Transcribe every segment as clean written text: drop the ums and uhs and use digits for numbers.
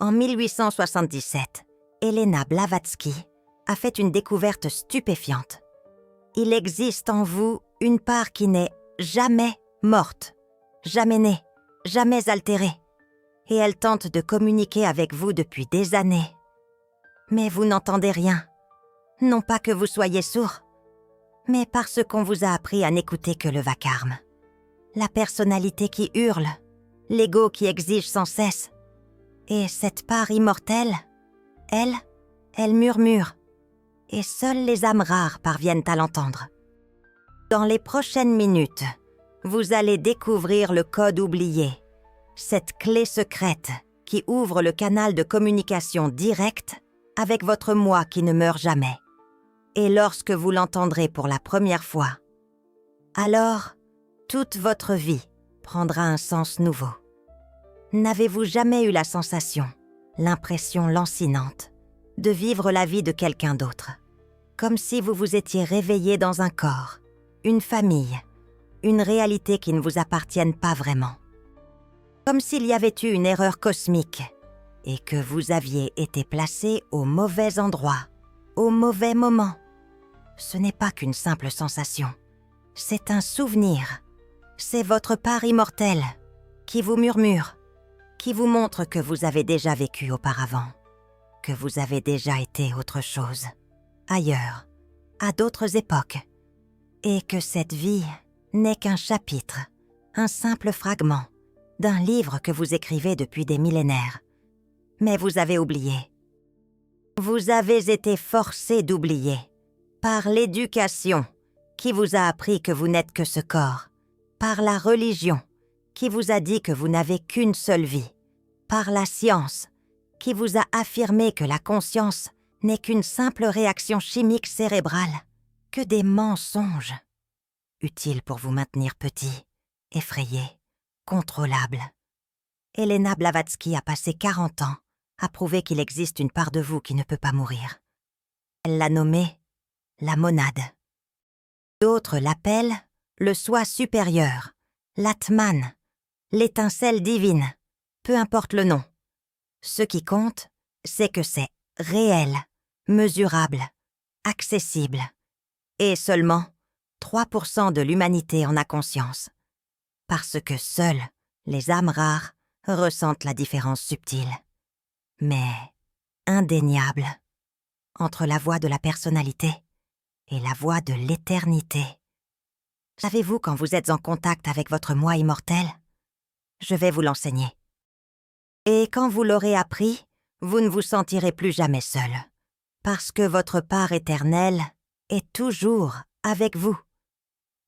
En 1877, Elena Blavatsky a fait une découverte stupéfiante. Il existe en vous une part qui n'est jamais morte, jamais née, jamais altérée. Et elle tente de communiquer avec vous depuis des années. Mais vous n'entendez rien. Non pas que vous soyez sourd, mais parce qu'on vous a appris à n'écouter que le vacarme. La personnalité qui hurle, l'ego qui exige sans cesse. Et cette part immortelle, elle murmure. Et seules les âmes rares parviennent à l'entendre. Dans les prochaines minutes, vous allez découvrir le code oublié, cette clé secrète qui ouvre le canal de communication directe avec votre moi qui ne meurt jamais. Et lorsque vous l'entendrez pour la première fois, alors toute votre vie prendra un sens nouveau. N'avez-vous jamais eu la sensation, l'impression lancinante, de vivre la vie de quelqu'un d'autre, comme si vous vous étiez réveillé dans un corps, une famille, une réalité qui ne vous appartienne pas vraiment. Comme s'il y avait eu une erreur cosmique et que vous aviez été placé au mauvais endroit, au mauvais moment. Ce n'est pas qu'une simple sensation, c'est un souvenir. C'est votre part immortelle qui vous murmure, qui vous montre que vous avez déjà vécu auparavant, que vous avez déjà été autre chose, ailleurs, à d'autres époques, et que cette vie n'est qu'un chapitre, un simple fragment d'un livre que vous écrivez depuis des millénaires. Mais vous avez oublié. Vous avez été forcé d'oublier par l'éducation qui vous a appris que vous n'êtes que ce corps, par la religion qui vous a dit que vous n'avez qu'une seule vie, par la science qui vous a affirmé que la conscience n'est qu'une simple réaction chimique cérébrale, que des mensonges, utiles pour vous maintenir petit, effrayé, contrôlable. Elena Blavatsky a passé 40 ans à prouver qu'il existe une part de vous qui ne peut pas mourir. Elle l'a nommée la monade. D'autres l'appellent le soi supérieur, l'Atman, l'étincelle divine, peu importe le nom. Ce qui compte, c'est que c'est réel, mesurable, accessible. Et seulement 3% de l'humanité en a conscience. Parce que seules les âmes rares ressentent la différence subtile, mais indéniable, entre la voix de la personnalité et la voix de l'éternité. Savez-vous quand vous êtes en contact avec votre moi immortel? Je vais vous l'enseigner. Et quand vous l'aurez appris, vous ne vous sentirez plus jamais seul, parce que votre part éternelle est toujours avec vous,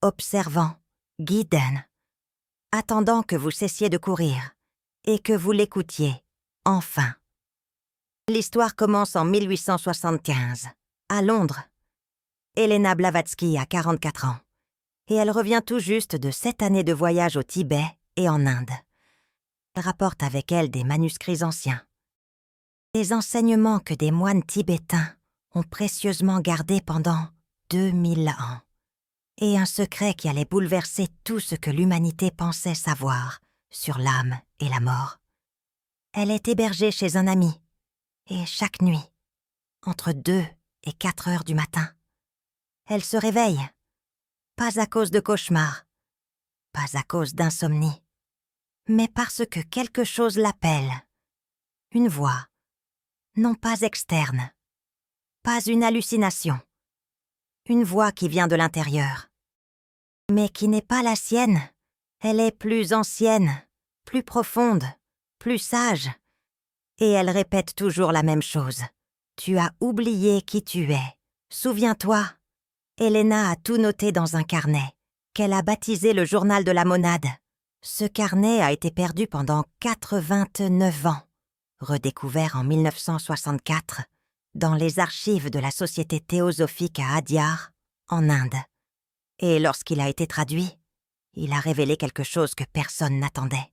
observant, guidant, attendant que vous cessiez de courir et que vous l'écoutiez, enfin. L'histoire commence en 1875, à Londres. Elena Blavatsky a 44 ans, et elle revient tout juste de 7 années de voyage au Tibet et en Inde. Elle rapporte avec elle des manuscrits anciens, des enseignements que des moines tibétains ont précieusement gardés pendant 2000 ans, et un secret qui allait bouleverser tout ce que l'humanité pensait savoir sur l'âme et la mort. Elle est hébergée chez un ami, et chaque nuit, entre 2 et 4 heures du matin, elle se réveille, pas à cause de cauchemars, pas à cause d'insomnie, mais parce que quelque chose l'appelle. Une voix, non pas externe, pas une hallucination. Une voix qui vient de l'intérieur, mais qui n'est pas la sienne. Elle est plus ancienne, plus profonde, plus sage. Et elle répète toujours la même chose. Tu as oublié qui tu es. Souviens-toi. Elena a tout noté dans un carnet, qu'elle a baptisé le journal de la monade. Ce carnet a été perdu pendant 89 ans, redécouvert en 1964, dans les archives de la Société théosophique à Adyar, en Inde. Et lorsqu'il a été traduit, il a révélé quelque chose que personne n'attendait.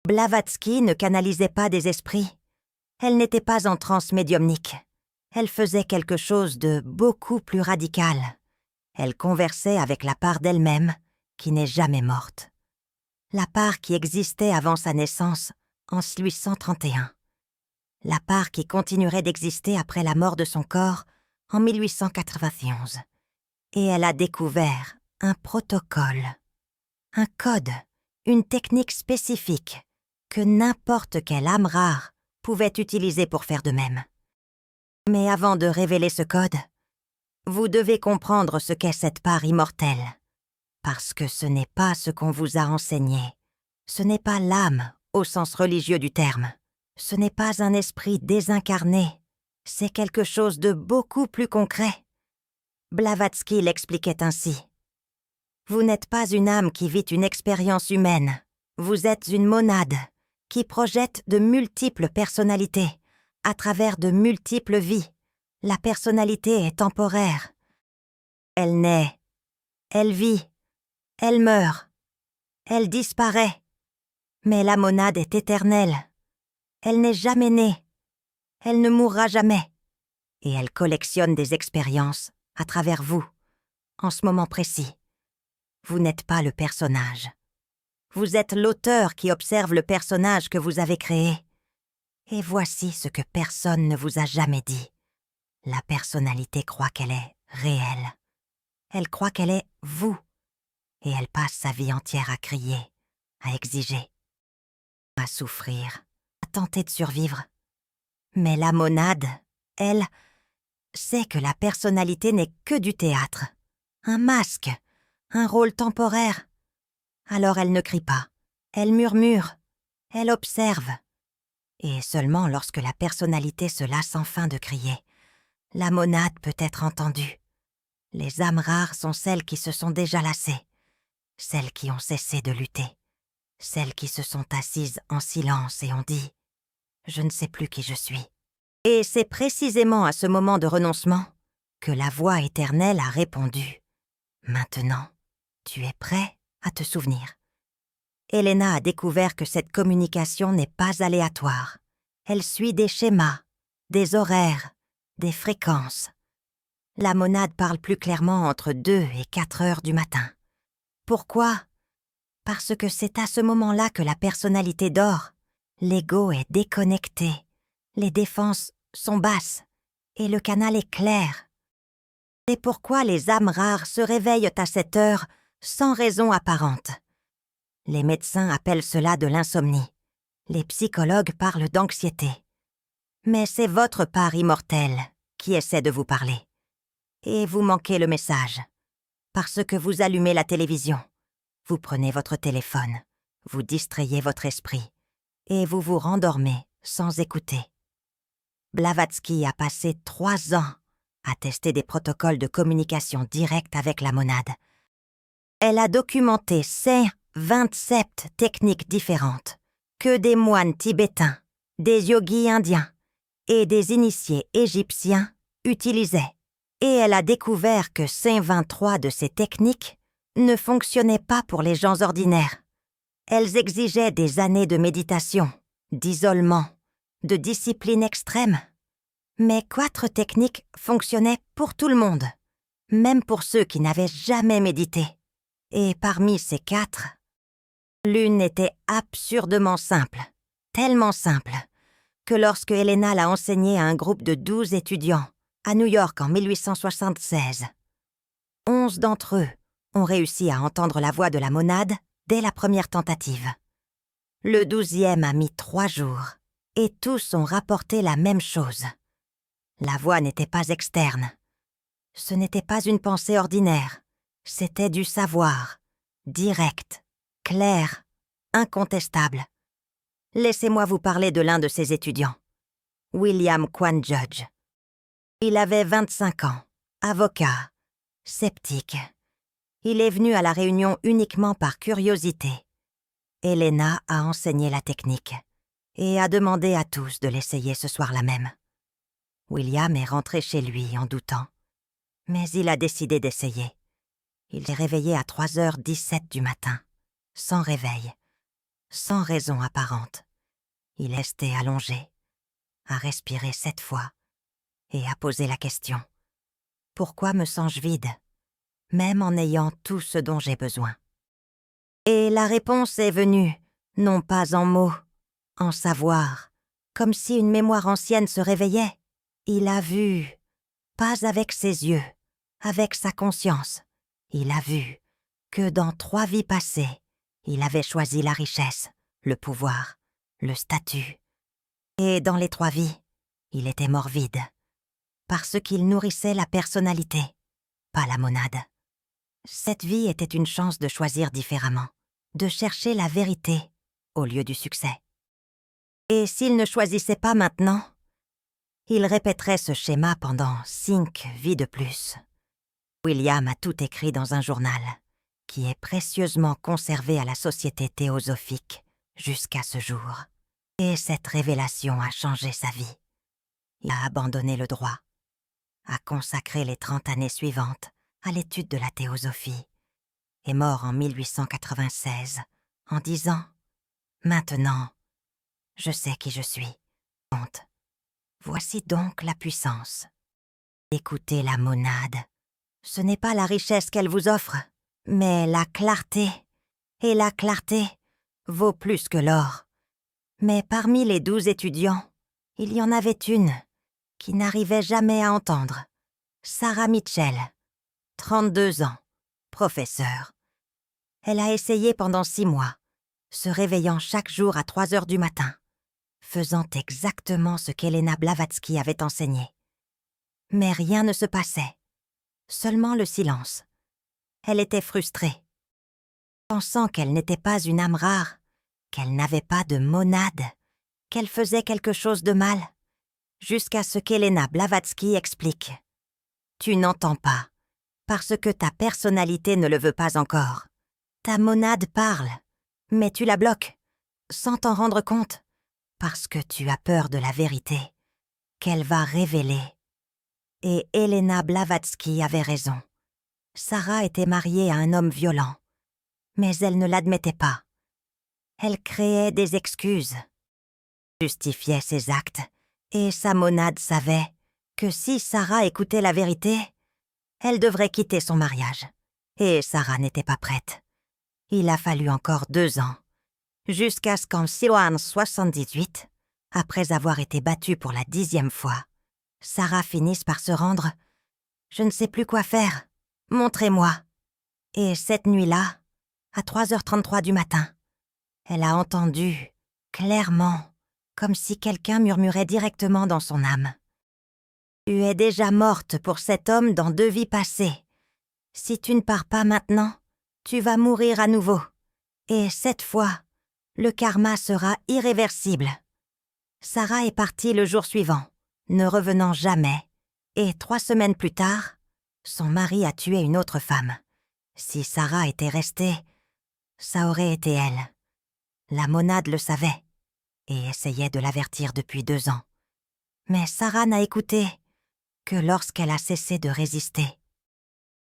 Blavatsky ne canalisait pas des esprits. Elle n'était pas en transe médiumnique. Elle faisait quelque chose de beaucoup plus radical. Elle conversait avec la part d'elle-même qui n'est jamais morte. La part qui existait avant sa naissance en 1831 la part qui continuerait d'exister après la mort de son corps en 1891. Et elle a découvert un protocole, un code, une technique spécifique que n'importe quelle âme rare pouvait utiliser pour faire de même. Mais avant de révéler ce code, vous devez comprendre ce qu'est cette part immortelle, parce que ce n'est pas ce qu'on vous a enseigné. Ce n'est pas l'âme au sens religieux du terme. Ce n'est pas un esprit désincarné. C'est quelque chose de beaucoup plus concret. Blavatsky l'expliquait ainsi. Vous n'êtes pas une âme qui vit une expérience humaine. Vous êtes une monade qui projette de multiples personnalités à travers de multiples vies. La personnalité est temporaire. Elle naît, elle vit, elle meurt, elle disparaît. Mais la monade est éternelle. Elle n'est jamais née. Elle ne mourra jamais. Et elle collectionne des expériences à travers vous, en ce moment précis. Vous n'êtes pas le personnage. Vous êtes l'auteur qui observe le personnage que vous avez créé. Et voici ce que personne ne vous a jamais dit. La personnalité croit qu'elle est réelle. Elle croit qu'elle est vous. Et elle passe sa vie entière à crier, à exiger, à souffrir, à tenter de survivre. Mais la monade, elle, sait que la personnalité n'est que du théâtre, un masque, un rôle temporaire. Alors elle ne crie pas, elle murmure, elle observe. Et seulement lorsque la personnalité se lasse enfin de crier, la monade peut être entendue. Les âmes rares sont celles qui se sont déjà lassées, celles qui ont cessé de lutter, celles qui se sont assises en silence et ont dit « Je ne sais plus qui je suis ». Et c'est précisément à ce moment de renoncement que la voix éternelle a répondu « Maintenant, tu es prêt à te souvenir ». Elena a découvert que cette communication n'est pas aléatoire. Elle suit des schémas, des horaires, des fréquences. La monade parle plus clairement entre 2 et 4 heures du matin. Pourquoi ? Parce que c'est à ce moment-là que la personnalité dort. L'ego est déconnecté. Les défenses sont basses et le canal est clair. C'est pourquoi les âmes rares se réveillent à cette heure sans raison apparente. Les médecins appellent cela de l'insomnie. Les psychologues parlent d'anxiété. Mais c'est votre part immortelle qui essaie de vous parler. Et vous manquez le message. Parce que vous allumez la télévision, vous prenez votre téléphone, vous distrayez votre esprit et vous vous rendormez sans écouter. Blavatsky a passé 3 ans à tester des protocoles de communication directe avec la monade. Elle a documenté 27 techniques différentes que des moines tibétains, des yogis indiens et des initiés égyptiens utilisaient. Et elle a découvert que 23 de ces techniques ne fonctionnaient pas pour les gens ordinaires. Elles exigeaient des années de méditation, d'isolement, de discipline extrême. Mais 4 techniques fonctionnaient pour tout le monde, même pour ceux qui n'avaient jamais médité. Et parmi ces 4, l'une était absurdement simple, tellement simple, que lorsque Elena l'a enseignée à un groupe de 12 étudiants à New York en 1876, 11 d'entre eux ont réussi à entendre la voix de la monade dès la première tentative. Le 12e a mis 3 jours, et tous ont rapporté la même chose. La voix n'était pas externe. Ce n'était pas une pensée ordinaire. C'était du savoir, direct, clair, incontestable. Laissez-moi vous parler de l'un de ses étudiants, William Quan Judge. Il avait 25 ans, avocat, sceptique. Il est venu à la réunion uniquement par curiosité. Elena a enseigné la technique et a demandé à tous de l'essayer ce soir-là même. William est rentré chez lui en doutant, mais il a décidé d'essayer. Il s'est réveillé à 3h17 du matin, sans réveil, sans raison apparente. Il est resté allongé, a respiré 7 fois et a posé la question. Pourquoi me sens-je vide, même en ayant tout ce dont j'ai besoin? Et la réponse est venue, non pas en mots, en savoir, comme si une mémoire ancienne se réveillait. Il a vu, pas avec ses yeux, avec sa conscience. Il a vu que dans 3 vies passées, il avait choisi la richesse, le pouvoir, le statut. Et dans les 3 vies, il était mort vide, parce qu'il nourrissait la personnalité, pas la monade. Cette vie était une chance de choisir différemment, de chercher la vérité au lieu du succès. Et s'il ne choisissait pas maintenant, il répéterait ce schéma pendant 5 vies de plus. William a tout écrit dans un journal, qui est précieusement conservé à la Société théosophique jusqu'à ce jour. Et cette révélation a changé sa vie. Il a abandonné le droit, a consacré les 30 années suivantes à l'étude de la théosophie, est mort en 1896 en disant « Maintenant, je sais qui je suis. Honte. Voici donc la puissance. Écoutez la monade. Ce n'est pas la richesse qu'elle vous offre, mais la clarté. Et la clarté vaut plus que l'or. Mais parmi les 12 étudiants, il y en avait une qui n'arrivait jamais à entendre. Sarah Mitchell, 32 ans, professeure. Elle a essayé pendant 6 mois, se réveillant chaque jour à 3 heures du matin, faisant exactement ce qu'Elena Blavatsky avait enseigné. Mais rien ne se passait, seulement le silence. Elle était frustrée, pensant qu'elle n'était pas une âme rare, qu'elle n'avait pas de monade, qu'elle faisait quelque chose de mal, jusqu'à ce qu'Elena Blavatsky explique. Tu n'entends pas, parce que ta personnalité ne le veut pas encore. Ta monade parle, mais tu la bloques, sans t'en rendre compte, parce que tu as peur de la vérité, qu'elle va révéler. Et Elena Blavatsky avait raison. Sarah était mariée à un homme violent, mais elle ne l'admettait pas. Elle créait des excuses, justifiait ses actes, et sa monade savait que si Sarah écoutait la vérité, elle devrait quitter son mariage. Et Sarah n'était pas prête. Il a fallu encore 2 ans, jusqu'à ce qu'en 1978, après avoir été battue pour la 10e fois, Sarah finisse par se rendre. Je ne sais plus quoi faire. Montrez-moi. Et cette nuit-là, à 3h33 du matin, elle a entendu, clairement, comme si quelqu'un murmurait directement dans son âme. Tu es déjà morte pour cet homme dans 2 vies passées. Si tu ne pars pas maintenant, tu vas mourir à nouveau. Et cette fois, le karma sera irréversible. Sarah est partie le jour suivant, ne revenant jamais. Et 3 semaines plus tard, son mari a tué une autre femme. Si Sarah était restée, ça aurait été elle. La monade le savait et essayait de l'avertir depuis 2 ans. Mais Sarah n'a écouté que lorsqu'elle a cessé de résister.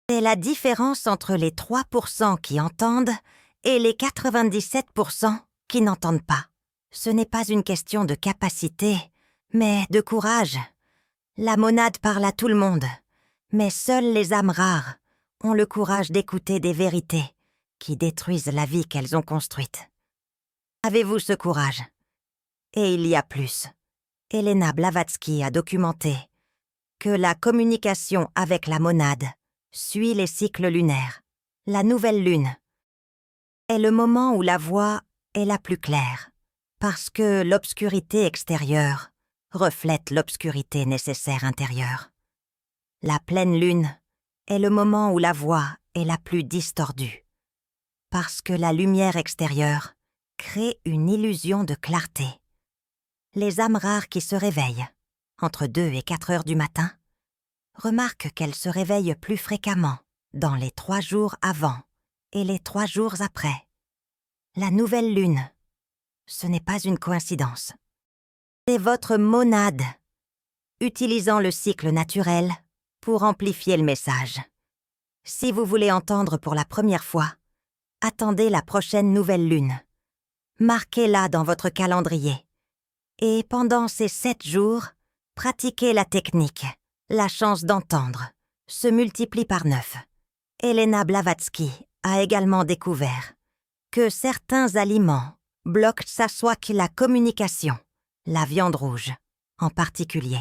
C'est la différence entre les 3% qui entendent et les 97% qui n'entendent pas. Ce n'est pas une question de capacité, mais de courage. La monade parle à tout le monde, mais seules les âmes rares ont le courage d'écouter des vérités qui détruisent la vie qu'elles ont construite. Avez-vous ce courage? Et il y a plus. Elena Blavatsky a documenté que la communication avec la monade suit les cycles lunaires. La nouvelle lune est le moment où la voix est la plus claire, parce que l'obscurité extérieure reflète l'obscurité nécessaire intérieure. La pleine lune est le moment où la voix est la plus distordue, parce que la lumière extérieure crée une illusion de clarté. Les âmes rares qui se réveillent, entre 2 et 4 heures du matin, remarquent qu'elles se réveillent plus fréquemment dans les 3 jours avant et les 3 jours après. La nouvelle lune, ce n'est pas une coïncidence. C'est votre monade, utilisant le cycle naturel pour amplifier le message. Si vous voulez entendre pour la première fois, attendez la prochaine nouvelle lune. Marquez-la dans votre calendrier. Et pendant ces 7 jours, pratiquez la technique. La chance d'entendre se multiplie par 9. Elena Blavatsky a également découvert que certains aliments bloquent soit la communication, la viande rouge, en particulier,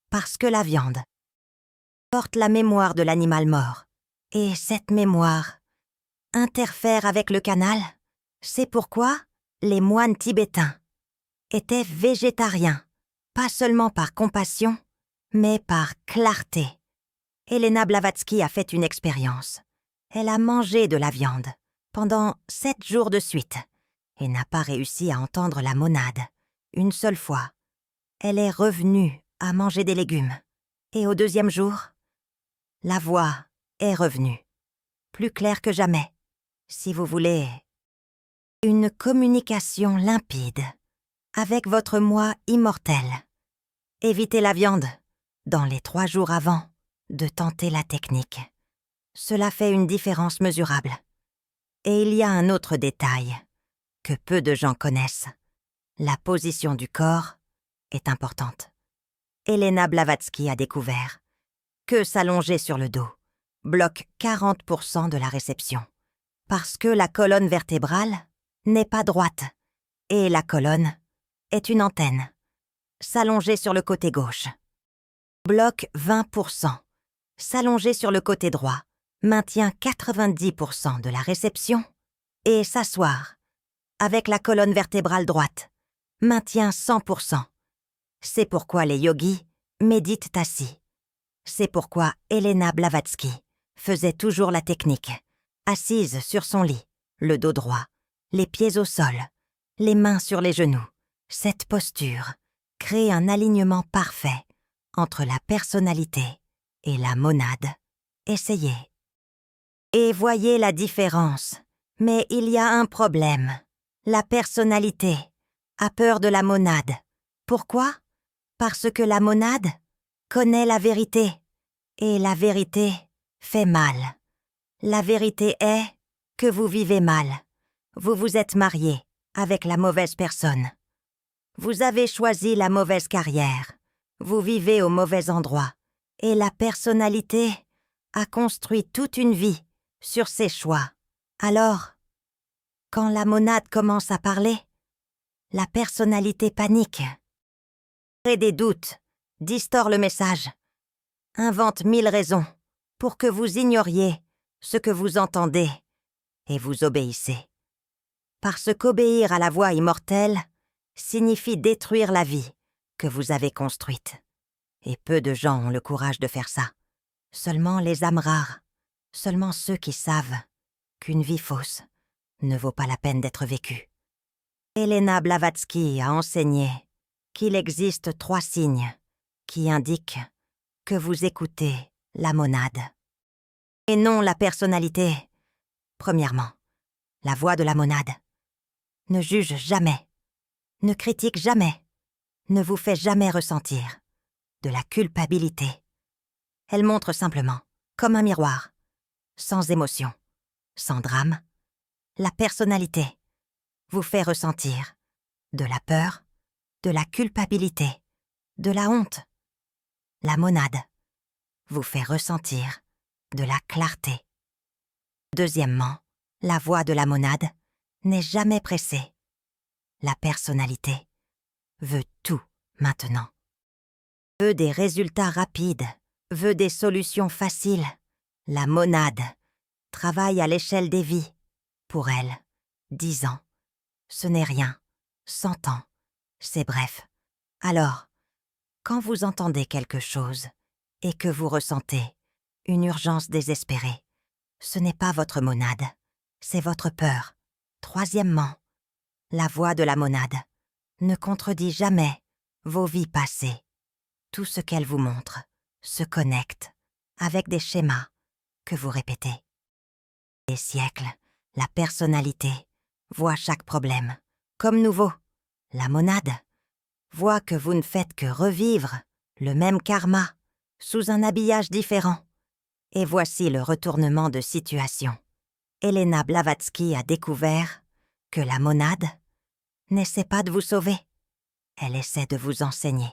parce que la viande porte la mémoire de l'animal mort, et cette mémoire interfère avec le canal. C'est pourquoi les moines tibétains étaient végétariens, pas seulement par compassion, mais par clarté. Elena Blavatsky a fait une expérience. Elle a mangé de la viande pendant 7 jours de suite et n'a pas réussi à entendre la monade. Une seule fois, elle est revenue à manger des légumes. Et au 2e jour, la voix est revenue, plus claire que jamais. Si vous voulez, une communication limpide avec votre moi immortel. Évitez la viande dans les 3 jours avant de tenter la technique. Cela fait une différence mesurable. Et il y a un autre détail que peu de gens connaissent. La position du corps est importante. Elena Blavatsky a découvert que s'allonger sur le dos bloque 40% de la réception, parce que la colonne vertébrale n'est pas droite et la colonne est une antenne. S'allonger sur le côté gauche bloque 20%. S'allonger sur le côté droit maintient 90% de la réception et s'asseoir avec la colonne vertébrale droite maintient 100%. C'est pourquoi les yogis méditent assis. C'est pourquoi Elena Blavatsky faisait toujours la technique, assise sur son lit, le dos droit, les pieds au sol, les mains sur les genoux. Cette posture crée un alignement parfait entre la personnalité et la monade. Essayez. Et voyez la différence. Mais il y a un problème. La personnalité a peur de la monade. Pourquoi ? Parce que la monade connaît la vérité. Et la vérité fait mal. La vérité est que vous vivez mal. Vous vous êtes marié avec la mauvaise personne. Vous avez choisi la mauvaise carrière. Vous vivez au mauvais endroit. Et la personnalité a construit toute une vie sur ses choix. Alors, quand la monade commence à parler, la personnalité panique, crée des doutes, distord le message, invente 1000 raisons pour que vous ignoriez ce que vous entendez et vous obéissez. Parce qu'obéir à la voix immortelle signifie détruire la vie que vous avez construite. Et peu de gens ont le courage de faire ça. Seulement les âmes rares, seulement ceux qui savent qu'une vie fausse ne vaut pas la peine d'être vécue. Elena Blavatsky a enseigné qu'il existe 3 signes qui indiquent que vous écoutez la monade et non la personnalité. Premièrement, la voix de la monade ne juge jamais, ne critique jamais, ne vous fait jamais ressentir de la culpabilité. Elle montre simplement, comme un miroir, sans émotion, sans drame, la personnalité vous fait ressentir de la peur, de la culpabilité, de la honte. La monade vous fait ressentir de la clarté. Deuxièmement, la voix de la monade n'est jamais pressée. La personnalité veut tout maintenant. Veut des résultats rapides, veut des solutions faciles. La monade travaille à l'échelle des vies. Pour elle, 10 ans, ce n'est rien. 100 ans, c'est bref. Alors, quand vous entendez quelque chose et que vous ressentez une urgence désespérée, ce n'est pas votre monade, c'est votre peur. Troisièmement, la voix de la monade ne contredit jamais vos vies passées. Tout ce qu'elle vous montre se connecte avec des schémas que vous répétez. Des siècles, la personnalité voit chaque problème comme nouveau. La monade voit que vous ne faites que revivre le même karma sous un habillage différent. Et voici le retournement de situation. Elena Blavatsky a découvert que la monade n'essaie pas de vous sauver. Elle essaie de vous enseigner.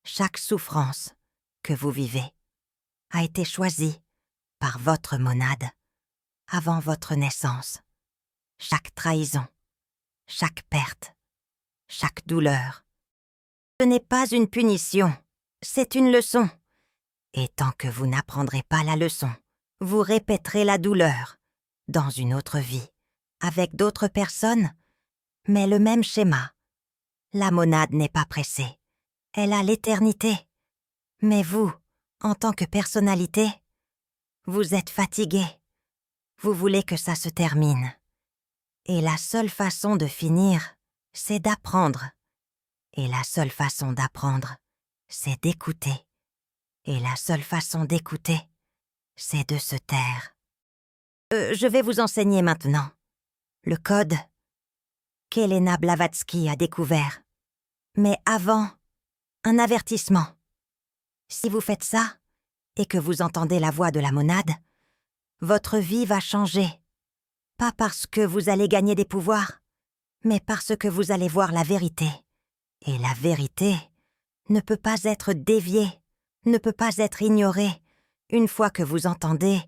Chaque souffrance que vous vivez a été choisie par votre monade avant votre naissance. Chaque trahison, chaque perte, chaque douleur Ce n'est pas une punition, c'est une leçon. Et tant que vous n'apprendrez pas la leçon, vous répéterez la douleur, dans une autre vie, avec d'autres personnes, mais le même schéma. La monade n'est pas pressée, elle a l'éternité. Mais vous, en tant que personnalité, vous êtes fatigué. Vous voulez que ça se termine. Et la seule façon de finir, c'est d'apprendre. Et la seule façon d'apprendre, c'est d'écouter. Et la seule façon d'écouter, c'est de se taire. Je vais vous enseigner maintenant. Le code qu'Elena Blavatsky a découvert. Mais avant, un avertissement. Si vous faites ça, et que vous entendez la voix de la monade, votre vie va changer. Pas parce que vous allez gagner des pouvoirs, mais parce que vous allez voir la vérité. Et la vérité ne peut pas être déviée, ne peut pas être ignorée. Une fois que vous entendez,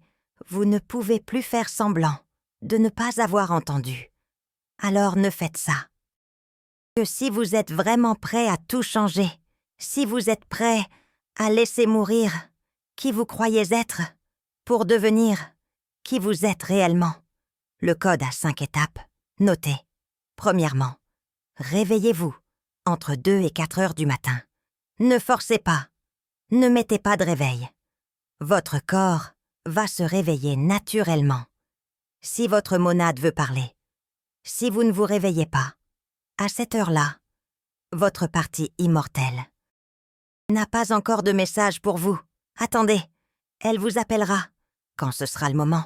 vous ne pouvez plus faire semblant de ne pas avoir entendu. Alors ne faites ça. Que si vous êtes vraiment prêt à tout changer, si vous êtes prêt à laisser mourir qui vous croyez être, pour devenir qui vous êtes réellement. Le code a 5 étapes. Notez. Premièrement, réveillez-vous entre 2 et 4 heures du matin. Ne forcez pas. Ne mettez pas de réveil. Votre corps va se réveiller naturellement. Si votre monade veut parler, si vous ne vous réveillez pas, à cette heure-là, votre partie immortelle n'a pas encore de message pour vous. Attendez, elle vous appellera quand ce sera le moment.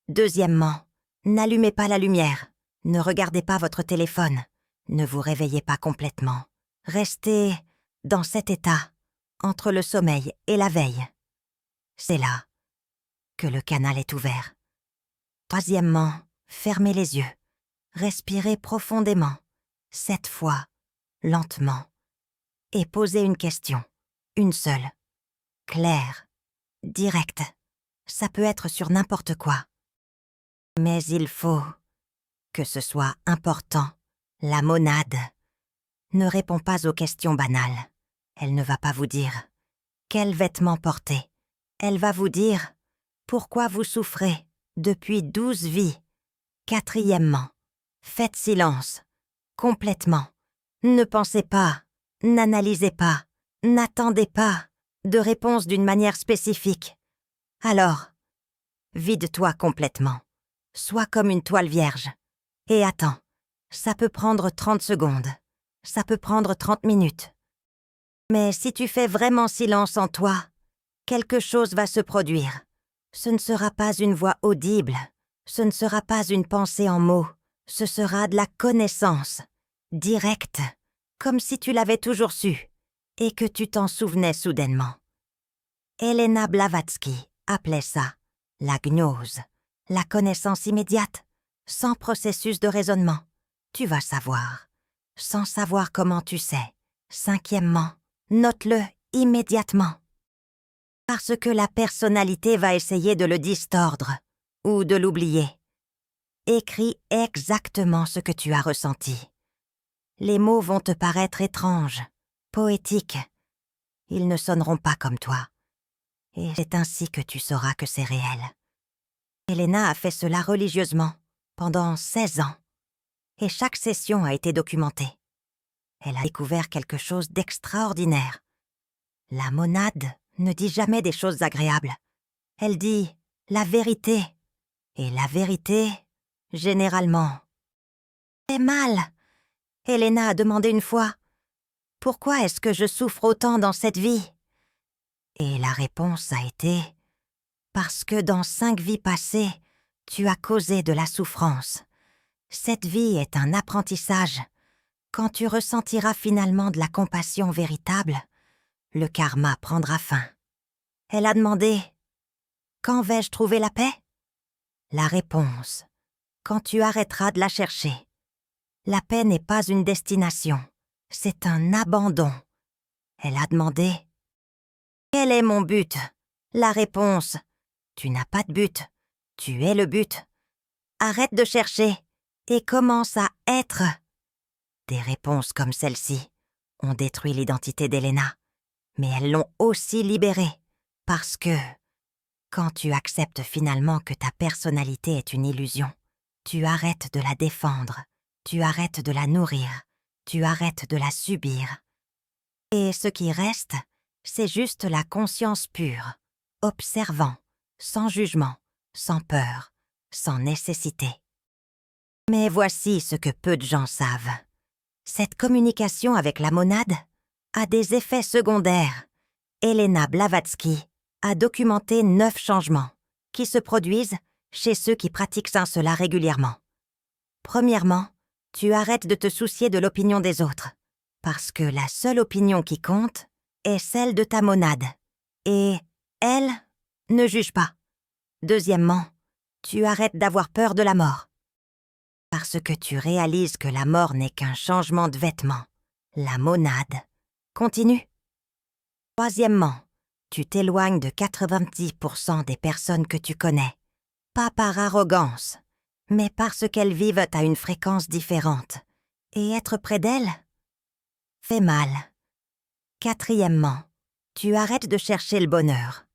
Deuxièmement, n'allumez pas la lumière, ne regardez pas votre téléphone, ne vous réveillez pas complètement. Restez dans cet état, entre le sommeil et la veille. C'est là que le canal est ouvert. Troisièmement, fermez les yeux, respirez profondément, 7 fois, lentement, et posez une question, une seule, claire, directe. Ça peut être sur n'importe quoi. Mais il faut que ce soit important. La monade ne répond pas aux questions banales. Elle ne va pas vous dire quel vêtement porter. Elle va vous dire pourquoi vous souffrez depuis 12 vies. Quatrièmement, faites silence, complètement. Ne pensez pas, n'analysez pas, n'attendez pas de réponse d'une manière spécifique. Alors, vide-toi complètement. Sois comme une toile vierge. Et attends, ça peut prendre 30 secondes. Ça peut prendre 30 minutes. Mais si tu fais vraiment silence en toi, quelque chose va se produire. Ce ne sera pas une voix audible. Ce ne sera pas une pensée en mots. Ce sera de la connaissance, directe, comme si tu l'avais toujours su, et que tu t'en souvenais soudainement. Elena Blavatsky appelait ça la gnose, la connaissance immédiate, sans processus de raisonnement. Tu vas savoir, sans savoir comment tu sais. Cinquièmement, note-le immédiatement. Parce que la personnalité va essayer de le distordre ou de l'oublier. Écris exactement ce que tu as ressenti. Les mots vont te paraître étranges, poétiques. Ils ne sonneront pas comme toi. Et c'est ainsi que tu sauras que c'est réel. Elena a fait cela religieusement, pendant 16 ans. Et chaque session a été documentée. Elle a découvert quelque chose d'extraordinaire. La monade ne dit jamais des choses agréables. Elle dit la vérité. Et la vérité, généralement, fait mal. Elena a demandé une fois « Pourquoi est-ce que je souffre autant dans cette vie ?» Et la réponse a été « Parce que dans 5 vies passées, tu as causé de la souffrance. Cette vie est un apprentissage. Quand tu ressentiras finalement de la compassion véritable, le karma prendra fin. » Elle a demandé « Quand vais-je trouver la paix ?» La réponse « Quand tu arrêteras de la chercher. » La paix n'est pas une destination, c'est un abandon. Elle a demandé « Quel est mon but ?» La réponse « Tu n'as pas de but, tu es le but. Arrête de chercher et commence à être. » Des réponses comme celle-ci ont détruit l'identité d'Elena, mais elles l'ont aussi libérée, parce que, quand tu acceptes finalement que ta personnalité est une illusion, tu arrêtes de la défendre, tu arrêtes de la nourrir, tu arrêtes de la subir. Et ce qui reste, c'est juste la conscience pure, observant, sans jugement, sans peur, sans nécessité. Mais voici ce que peu de gens savent. Cette communication avec la monade a des effets secondaires. Elena Blavatsky a documenté 9 changements qui se produisent chez ceux qui pratiquent cela régulièrement. Premièrement, tu arrêtes de te soucier de l'opinion des autres, parce que la seule opinion qui compte est celle de ta monade, et elle ne juge pas. Deuxièmement, tu arrêtes d'avoir peur de la mort, parce que tu réalises que la mort n'est qu'un changement de vêtements. La monade continue. Troisièmement, tu t'éloignes de 90% des personnes que tu connais, pas par arrogance, mais parce qu'elles vivent à une fréquence différente, et être près d'elles fait mal. Quatrièmement, tu arrêtes de chercher le bonheur,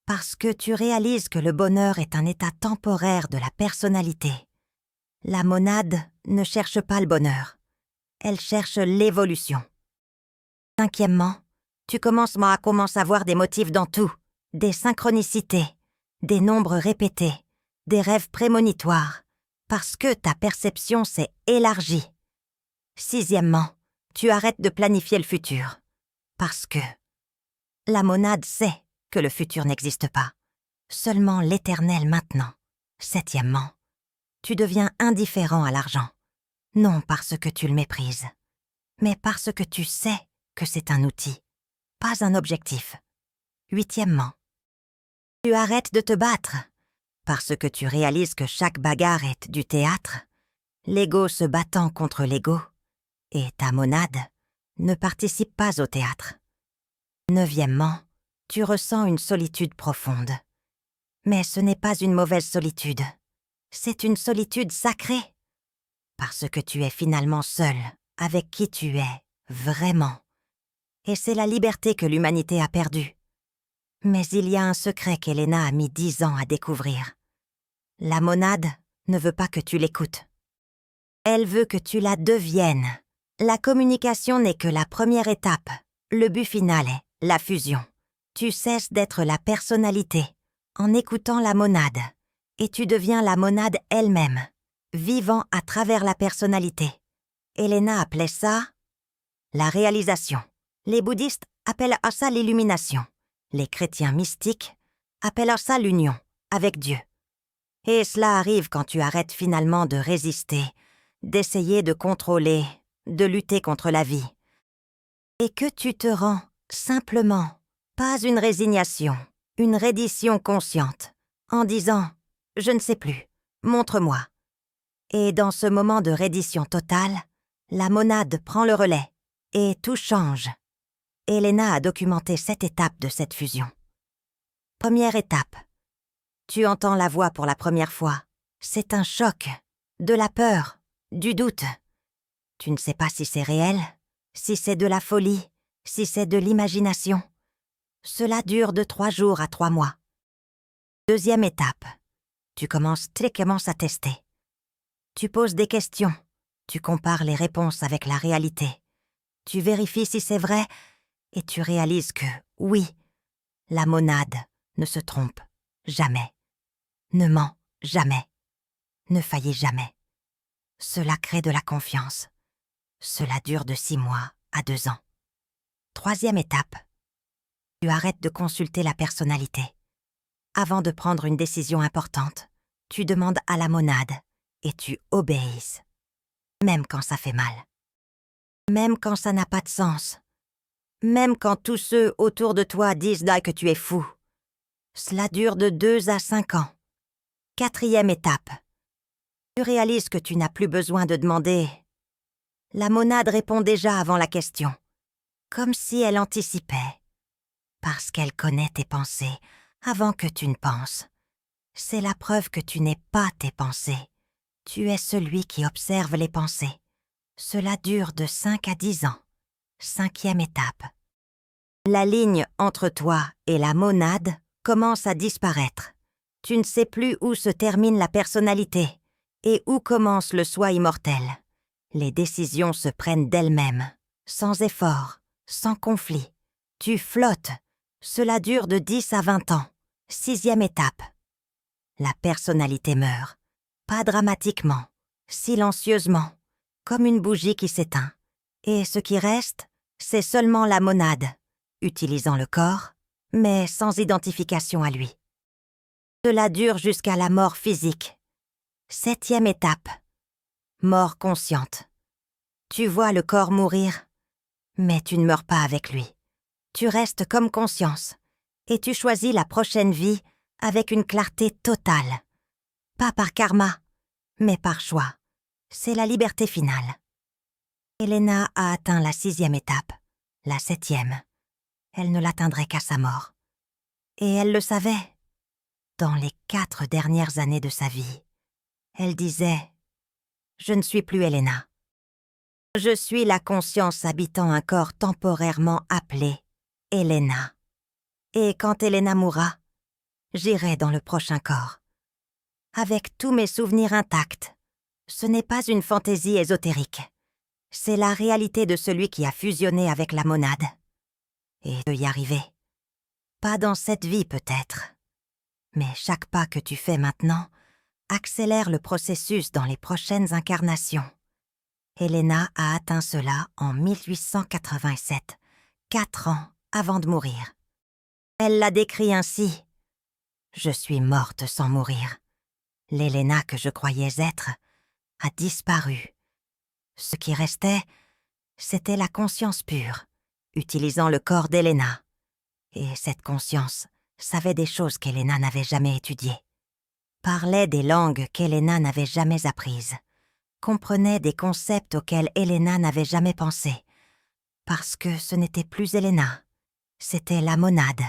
parce que tu réalises que le bonheur est un état temporaire de la personnalité. La monade ne cherche pas le bonheur, elle cherche l'évolution. Cinquièmement, tu commences à voir des motifs dans tout, des synchronicités, des nombres répétés, des rêves prémonitoires, parce que ta perception s'est élargie. Sixièmement, tu arrêtes de planifier le futur, parce que la monade sait que le futur n'existe pas, seulement l'éternel maintenant. Septièmement, tu deviens indifférent à l'argent, non parce que tu le méprises, mais parce que tu sais que c'est un outil, pas un objectif. Huitièmement, tu arrêtes de te battre, parce que tu réalises que chaque bagarre est du théâtre, l'ego se battant contre l'ego, et ta monade ne participe pas au théâtre. Neuvièmement, tu ressens une solitude profonde. Mais ce n'est pas une mauvaise solitude, c'est une solitude sacrée, parce que tu es finalement seul avec qui tu es, vraiment. Et c'est la liberté que l'humanité a perdue. Mais il y a un secret qu'Elena a mis 10 ans à découvrir. La monade ne veut pas que tu l'écoutes. Elle veut que tu la deviennes. La communication n'est que la première étape. Le but final est la fusion. Tu cesses d'être la personnalité en écoutant la monade, et tu deviens la monade elle-même, vivant à travers la personnalité. Elena appelait ça la réalisation. Les bouddhistes appellent ça l'illumination. Les chrétiens mystiques appellent ça l'union avec Dieu. Et cela arrive quand tu arrêtes finalement de résister, d'essayer de contrôler, de lutter contre la vie. Et que tu te rends simplement, pas une résignation, une reddition consciente, en disant « je ne sais plus, montre-moi ». Et dans ce moment de reddition totale, la monade prend le relais, et tout change. Elena a documenté 7 étapes de cette fusion. Première étape. Tu entends la voix pour la première fois. C'est un choc, de la peur, du doute. Tu ne sais pas si c'est réel, si c'est de la folie, si c'est de l'imagination. Cela dure de 3 jours à 3 mois. Deuxième étape. Tu commences à tester. Tu poses des questions. Tu compares les réponses avec la réalité. Tu vérifies si c'est vrai et tu réalises que, oui, la monade ne se trompe jamais, ne ment jamais, ne faillit jamais. Cela crée de la confiance. Cela dure de 6 mois à 2 ans. Troisième étape. Tu arrêtes de consulter la personnalité. Avant de prendre une décision importante, tu demandes à la monade et tu obéis. Même quand ça fait mal. Même quand ça n'a pas de sens. Même quand tous ceux autour de toi disent là que tu es fou. Cela dure de 2 à 5 ans. Quatrième étape. Tu réalises que tu n'as plus besoin de demander. La monade répond déjà avant la question, comme si elle anticipait. Parce qu'elle connaît tes pensées avant que tu ne penses. C'est la preuve que tu n'es pas tes pensées. Tu es celui qui observe les pensées. Cela dure de 5 à 10 ans. 5e étape. La ligne entre toi et la monade commence à disparaître. Tu ne sais plus où se termine la personnalité et où commence le soi immortel. Les décisions se prennent d'elles-mêmes, sans effort, sans conflit. Tu flottes. Cela dure de 10 à 20 ans. 6e étape. La personnalité meurt. Pas dramatiquement, silencieusement, comme une bougie qui s'éteint. Et ce qui reste, c'est seulement la monade, utilisant le corps, mais sans identification à lui. Cela dure jusqu'à la mort physique. 7e étape. Mort consciente. Tu vois le corps mourir, mais tu ne meurs pas avec lui. Tu restes comme conscience, et tu choisis la prochaine vie avec une clarté totale. Pas par karma, mais par choix. C'est la liberté finale. Elena a atteint la 6e étape, la 7e. Elle ne l'atteindrait qu'à sa mort. Et elle le savait. Dans les 4 dernières années de sa vie, elle disait « Je ne suis plus Elena. Je suis la conscience habitant un corps temporairement appelé Elena. Et quand Elena mourra, j'irai dans le prochain corps. Avec tous mes souvenirs intacts. Ce n'est pas une fantaisie ésotérique. C'est la réalité de celui qui a fusionné avec la monade. Et de y arriver. Pas dans cette vie peut-être. Mais chaque pas que tu fais maintenant accélère le processus dans les prochaines incarnations. Elena a atteint cela en 1887, 4 ans avant de mourir. Elle l'a décrit ainsi. « Je suis morte sans mourir. L'Elena que je croyais être a disparu. Ce qui restait, c'était la conscience pure, utilisant le corps d'Elena. Et cette conscience savait des choses qu'Elena n'avait jamais étudiées, parlait des langues qu'Elena n'avait jamais apprises, comprenait des concepts auxquels Elena n'avait jamais pensé, parce que ce n'était plus Elena, c'était la monade,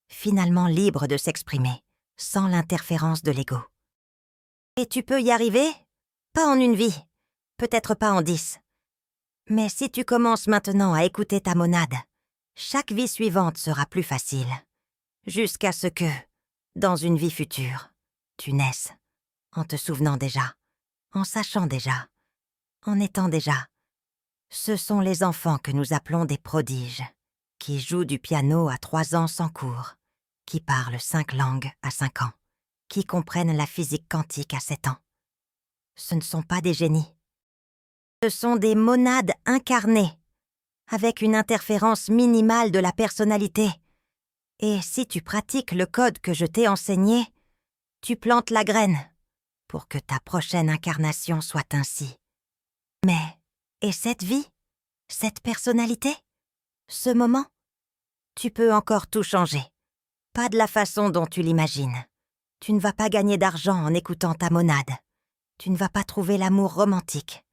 finalement libre de s'exprimer, sans l'interférence de l'ego. Et tu peux y arriver? Pas en une vie, peut-être pas en 10. Mais si tu commences maintenant à écouter ta monade, chaque vie suivante sera plus facile, jusqu'à ce que, dans une vie future, tu naisses, en te souvenant déjà, en sachant déjà, en étant déjà. Ce sont les enfants que nous appelons des prodiges, qui jouent du piano à 3 ans sans cours, qui parlent 5 langues à 5 ans, qui comprennent la physique quantique à 7 ans. Ce ne sont pas des génies. Ce sont des monades incarnées, avec une interférence minimale de la personnalité. Et si tu pratiques le code que je t'ai enseigné, tu plantes la graine pour que ta prochaine incarnation soit ainsi. Mais, et cette vie? Cette personnalité? Ce moment? Tu peux encore tout changer. Pas de la façon dont tu l'imagines. Tu ne vas pas gagner d'argent en écoutant ta monade. Tu ne vas pas trouver l'amour romantique.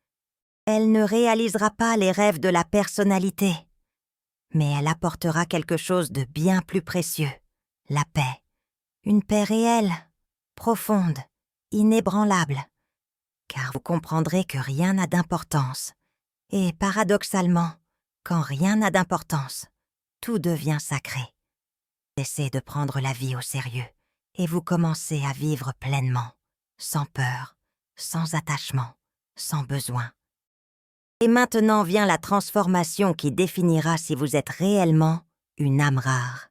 Elle ne réalisera pas les rêves de la personnalité. Mais elle apportera quelque chose de bien plus précieux. La paix. Une paix réelle, profonde, inébranlable. Car vous comprendrez que rien n'a d'importance. Et paradoxalement, quand rien n'a d'importance, tout devient sacré. Cessez de prendre la vie au sérieux et vous commencez à vivre pleinement, sans peur, sans attachement, sans besoin. Et maintenant vient la transformation qui définira si vous êtes réellement une âme rare.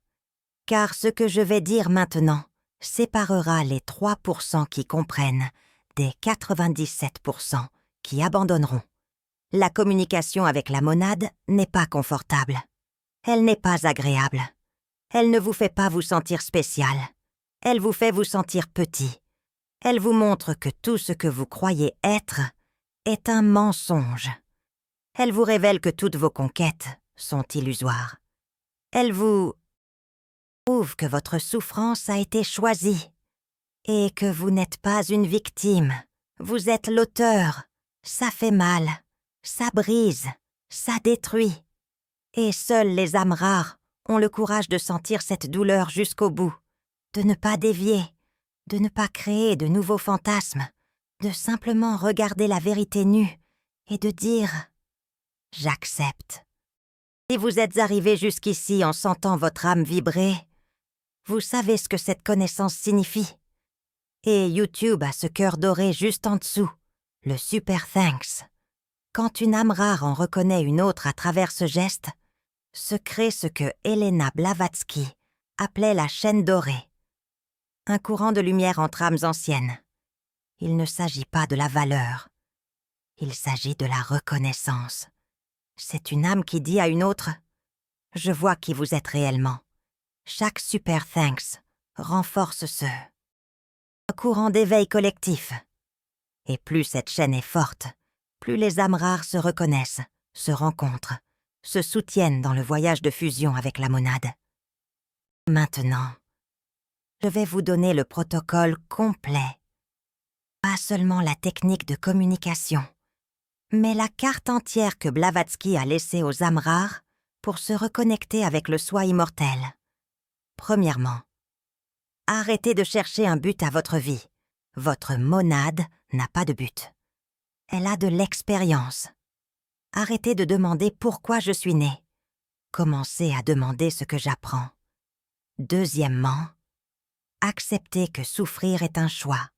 Car ce que je vais dire maintenant séparera les 3% qui comprennent des 97% qui abandonneront. La communication avec la monade n'est pas confortable. Elle n'est pas agréable. Elle ne vous fait pas vous sentir spécial. Elle vous fait vous sentir petit. Elle vous montre que tout ce que vous croyez être est un mensonge. Elle vous révèle que toutes vos conquêtes sont illusoires. Elle vous prouve que votre souffrance a été choisie et que vous n'êtes pas une victime. Vous êtes l'auteur. Ça fait mal. Ça brise, ça détruit. Et seules les âmes rares ont le courage de sentir cette douleur jusqu'au bout, de ne pas dévier, de ne pas créer de nouveaux fantasmes, de simplement regarder la vérité nue et de dire « J'accepte ». Si vous êtes arrivé jusqu'ici en sentant votre âme vibrer, vous savez ce que cette connaissance signifie. Et YouTube a ce cœur doré juste en dessous, le Super Thanks. Quand une âme rare en reconnaît une autre à travers ce geste, se crée ce que Elena Blavatsky appelait la chaîne dorée. Un courant de lumière entre âmes anciennes. Il ne s'agit pas de la valeur. Il s'agit de la reconnaissance. C'est une âme qui dit à une autre « Je vois qui vous êtes réellement ». Chaque Super Thanks renforce un courant d'éveil collectif. Et plus cette chaîne est forte, plus les âmes rares se reconnaissent, se rencontrent, se soutiennent dans le voyage de fusion avec la monade. Maintenant, je vais vous donner le protocole complet. Pas seulement la technique de communication, mais la carte entière que Blavatsky a laissée aux âmes rares pour se reconnecter avec le soi immortel. Premièrement, arrêtez de chercher un but à votre vie. Votre monade n'a pas de but. Elle a de l'expérience. Arrêtez de demander pourquoi je suis né. Commencez à demander ce que j'apprends. Deuxièmement, acceptez que souffrir est un choix.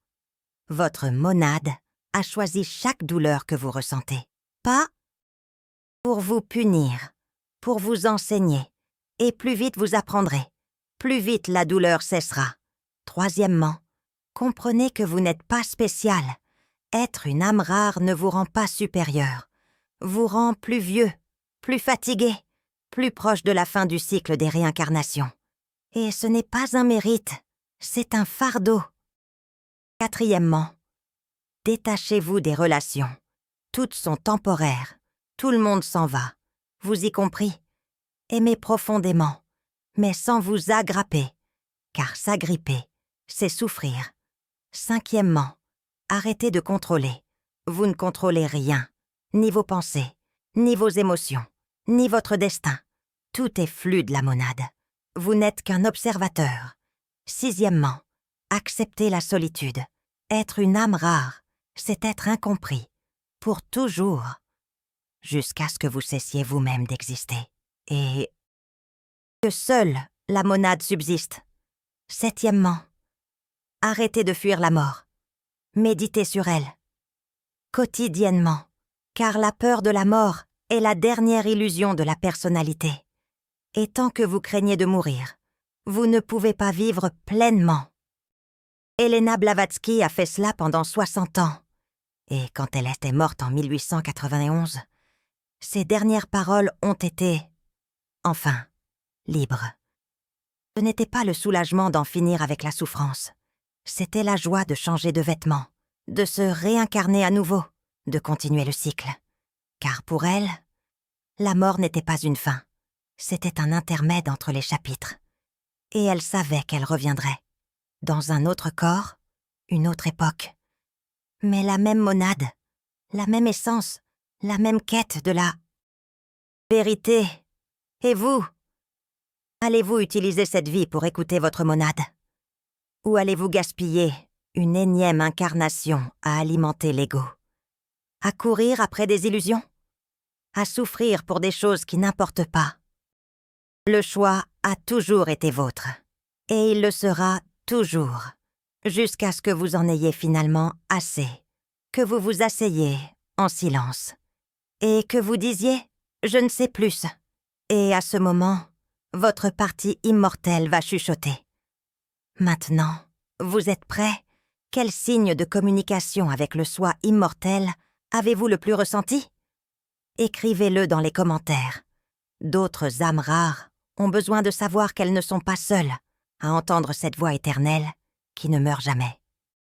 Votre monade a choisi chaque douleur que vous ressentez. Pas pour vous punir, pour vous enseigner. Et plus vite vous apprendrez, plus vite la douleur cessera. Troisièmement, comprenez que vous n'êtes pas spécial. Être une âme rare ne vous rend pas supérieur. Vous rend plus vieux, plus fatigué, plus proche de la fin du cycle des réincarnations. Et ce n'est pas un mérite, c'est un fardeau. Quatrièmement, détachez-vous des relations. Toutes sont temporaires. Tout le monde s'en va. Vous y compris. Aimez profondément, mais sans vous agrapper, car s'agripper, c'est souffrir. Cinquièmement, arrêtez de contrôler. Vous ne contrôlez rien, ni vos pensées, ni vos émotions, ni votre destin. Tout est flux de la monade. Vous n'êtes qu'un observateur. Sixièmement, acceptez la solitude. Être une âme rare, c'est être incompris, pour toujours, jusqu'à ce que vous cessiez vous-même d'exister. Et que seule la monade subsiste. Septièmement, arrêtez de fuir la mort. Méditez sur elle. Quotidiennement, car la peur de la mort est la dernière illusion de la personnalité. Et tant que vous craignez de mourir, vous ne pouvez pas vivre pleinement. Elena Blavatsky a fait cela pendant 60 ans. Et quand elle était morte en 1891, ses dernières paroles ont été « enfin, libre ». Ce n'était pas le soulagement d'en finir avec la souffrance. C'était la joie de changer de vêtements, de se réincarner à nouveau, de continuer le cycle. Car pour elle, la mort n'était pas une fin. C'était un intermède entre les chapitres. Et elle savait qu'elle reviendrait. Dans un autre corps, une autre époque. Mais la même monade, la même essence, la même quête de la vérité. Et vous? Allez-vous utiliser cette vie pour écouter votre monade? Ou allez-vous gaspiller une énième incarnation à alimenter l'ego? À courir après des illusions? À souffrir pour des choses qui n'importent pas? Le choix a toujours été vôtre. Et il le sera toujours. Jusqu'à ce que vous en ayez finalement assez. Que vous vous asseyez en silence. Et que vous disiez « je ne sais plus ». Et à ce moment, votre partie immortelle va chuchoter. Maintenant, vous êtes prêts? Quel signe de communication avec le soi immortel avez-vous le plus ressenti? Écrivez-le dans les commentaires. D'autres âmes rares ont besoin de savoir qu'elles ne sont pas seules à entendre cette voix éternelle qui ne meurt jamais.